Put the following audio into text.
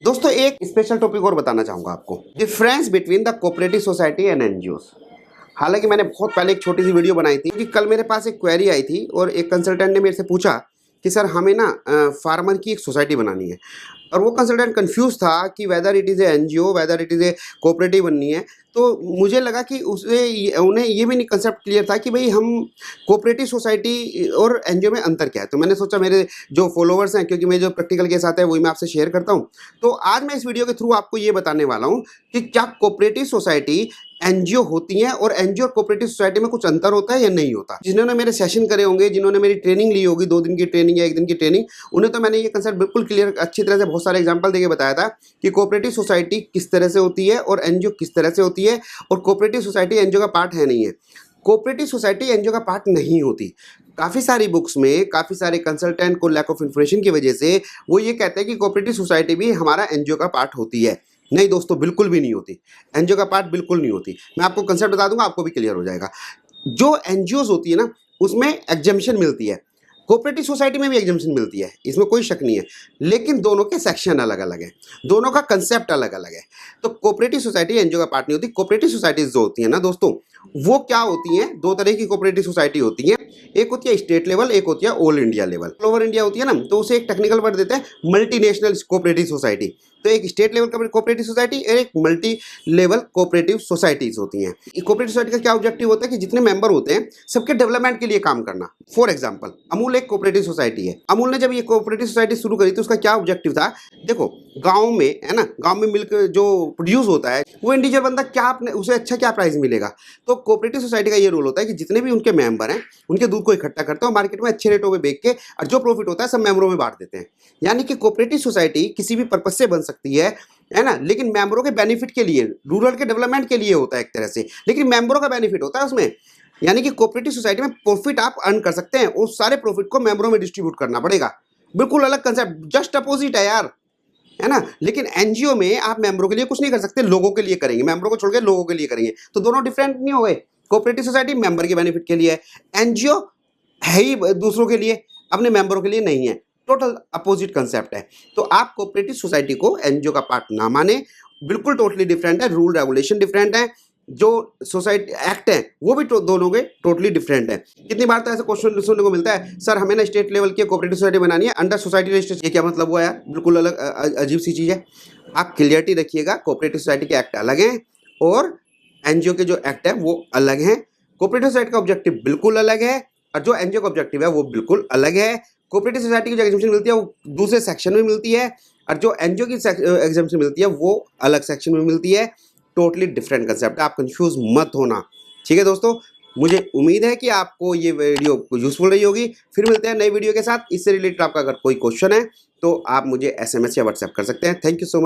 दोस्तों एक special topic और बताना चाहूंगा आपको, difference between the cooperative society and NGOs. हालांकि मैंने बहुत पहले एक छोटी सी वीडियो बनाई थी कि कल मेरे पास एक क्वेरी आई थी और एक कंसल्टेंट ने मेरे से पूछा कि सर हमें ना फार्मर की एक सोसाइटी बनानी है। और वो कंसल्टेंट कंफ्यूज था कि whether it is a NGO, whether it is a cooperative बननी है। तो मुझे लगा कि उन्हें ये भी नहीं कंसेप्ट क्लियर था कि भाई हम कोऑपरेटिव सोसाइटी और एनजीओ में अंतर क्या है। तो मैंने सोचा मेरे जो फॉलोवर्स हैं, क्योंकि मेरे जो प्रैक्टिकल केस आते हैं वही मैं आपसे शेयर करता हूँ, तो आज मैं इस वीडियो के थ्रू आपको ये बताने वाला हूँ कि क्या कोऑपरेटिव सोसाइटी एनजीओ होती हैं और एनजीओ और कोऑपरेटिव सोसाइटी में कुछ अंतर होता है या नहीं होता। जिन्होंने मेरे सेशन करे होंगे, जिन्होंने मेरी ट्रेनिंग ली होगी, 2 दिन की ट्रेनिंग या 1 दिन की ट्रेनिंग, उन्हें तो मैंने ये कंसेप्ट बिल्कुल क्लियर अच्छी तरह से बहुत सारे एग्जांपल देके बताया था कि कोऑपरेटिव सोसाइटी किस तरह से होती है और एनजीओ किस तरह से होती है, और कोऑपरेटिव सोसाइटी एनजीओ का पार्ट है नहीं है। कोऑपरेटिव सोसाइटी एनजीओ का पार्ट नहीं होती। काफ़ी सारी बुक्स में काफ़ी सारे कंसल्टेंट को लैक ऑफ इन्फॉर्मेशन की वजह से वो ये कहते हैं कि कोऑपरेटिव सोसाइटी भी हमारा एनजीओ का पार्ट होती है। नहीं दोस्तों, बिल्कुल भी नहीं होती। एनजीओ का पार्ट बिल्कुल नहीं होती। मैं आपको कंसेप्ट बता दूंगा, आपको भी क्लियर हो जाएगा। जो एनजीओज होती है ना, उसमें एग्जम्पशन मिलती है। कोऑपरेटिव सोसाइटी में भी एग्जम्पशन मिलती है, इसमें कोई शक नहीं है। लेकिन दोनों के सेक्शन अलग अलग हैं, दोनों का कंसेप्ट अलग अलग है। तो कोऑपरेटिव सोसाइटी एनजीओ का पार्ट नहीं होती। कोऑपरेटिव सोसाइटीज जो होती है ना दोस्तों, वो क्या होती हैं, 2 तरह की कोऑपरेटिव सोसाइटी होती हैं। एक होती है स्टेट लेवल, एक होती है all India level. All over India होती है ना, तो उसे एक टेक्निकल वर्ड देते हैं मल्टीनेशनल कोऑपरेटिव सोसाइटी। तो एक स्टेट लेवल कोऑपरेटिव सोसाइटी और एक मल्टी लेवल कोऑपरेटिव सोसाइटीज होती हैं। कोऑपरेटिव सोसाइटी का क्या ऑब्जेक्टिव होता है कि जितने मेंबर होते हैं सबके डेवलपमेंट के लिए काम करना। फॉर एग्जांपल, अमूल एक कोऑपरेटिव सोसाइटी है। अमूल ने जब ये कोऑपरेटिव सोसाइटी शुरू करी तो उसका क्या ऑब्जेक्टिव था? देखो, गांव में है ना, गांव में मिल्क जो प्रोड्यूस होता है वो इंडिविजुअल बंदा क्या अपने उसे अच्छा क्या प्राइस मिलेगा। तो कोऑपरेटिव सोसाइटी का ये रोल होता है कि जितने भी उनके मेंबर हैं उनके दूध को इकट्ठा करते हैं, मार्केट में अच्छे रेटों में बेच के, और जो प्रॉफिट होता है सब मेंबरों में बांट देते हैं। यानी कि कोऑपरेटिव सोसाइटी किसी भी पर्पज से बन सकती है ना, लेकिन मेंबरों के बेनिफिट के लिए, रूरल के डेवलपमेंट के लिए होता है एक तरह से, लेकिन मेंबरों का बेनिफिट होता है उसमें। यानी कि कोऑपरेटिव सोसाइटी में प्रॉफिट आप अर्न कर सकते हैं, उस सारे प्रॉफिट को मेंबरों में डिस्ट्रीब्यूट करना पड़ेगा। बिल्कुल अलग कंसेप्ट, जस्ट अपोजिट है यार, है ना। लेकिन एनजीओ में आप मेंबरों के लिए कुछ नहीं कर सकते, लोगों के लिए करेंगे, मेंबरों को छोड़ के लोगों के लिए करेंगे। तो दोनों डिफरेंट नहीं हो गए। कोऑपरेटिव सोसाइटी मेंबर के बेनिफिट के लिए है, एनजीओ है ही दूसरों के लिए, अपने मेंबरों के लिए नहीं है। टोटल अपोजिट कंसेप्ट है। तो आप कोऑपरेटिव सोसाइटी को एनजीओ का पार्ट ना माने, बिल्कुल टोटली डिफरेंट है। रूल रेगुलेशन डिफरेंट है, जो सोसाइटी एक्ट है वो भी दोनों के टोटली डिफरेंट है। कितनी बार तो ऐसा क्वेश्चन सुनने को मिलता है, सर हमें ना स्टेट लेवल की कोऑपरेटिव सोसाइटी बनानी है अंडर सोसाइटी रजिस्ट्रेशन। ये क्या मतलब हुआ यार? बिल्कुल अलग अजीब सी चीज़ है। आप क्लियरिटी रखिएगा, कोऑपरेटिव सोसाइटी के एक्ट अलग हैं और एनजीओ के जो एक्ट है वो अलग हैं। कोऑपरेटिव सोसाइटी का ऑब्जेक्टिव बिल्कुल अलग है और जो एनजीओ का ऑब्जेक्टिव है वो बिल्कुल अलग है। कोऑपरेटिव सोसाइटी की जो एग्जम्पशन मिलती है वो दूसरे सेक्शन में मिलती है, और जो एनजीओ की एग्जम्पशन मिलती है वो अलग सेक्शन में मिलती है। टोटली डिफरेंट कंसेप्ट है, आप कंफ्यूज मत होना। ठीक है दोस्तों, मुझे उम्मीद है कि आपको ये वीडियो यूजफुल रही होगी। फिर मिलते हैं नई वीडियो के साथ। इससे रिलेटेड आपका अगर कोई क्वेश्चन है तो आप मुझे SMS या व्हाट्सएप कर सकते हैं। Thank you so much.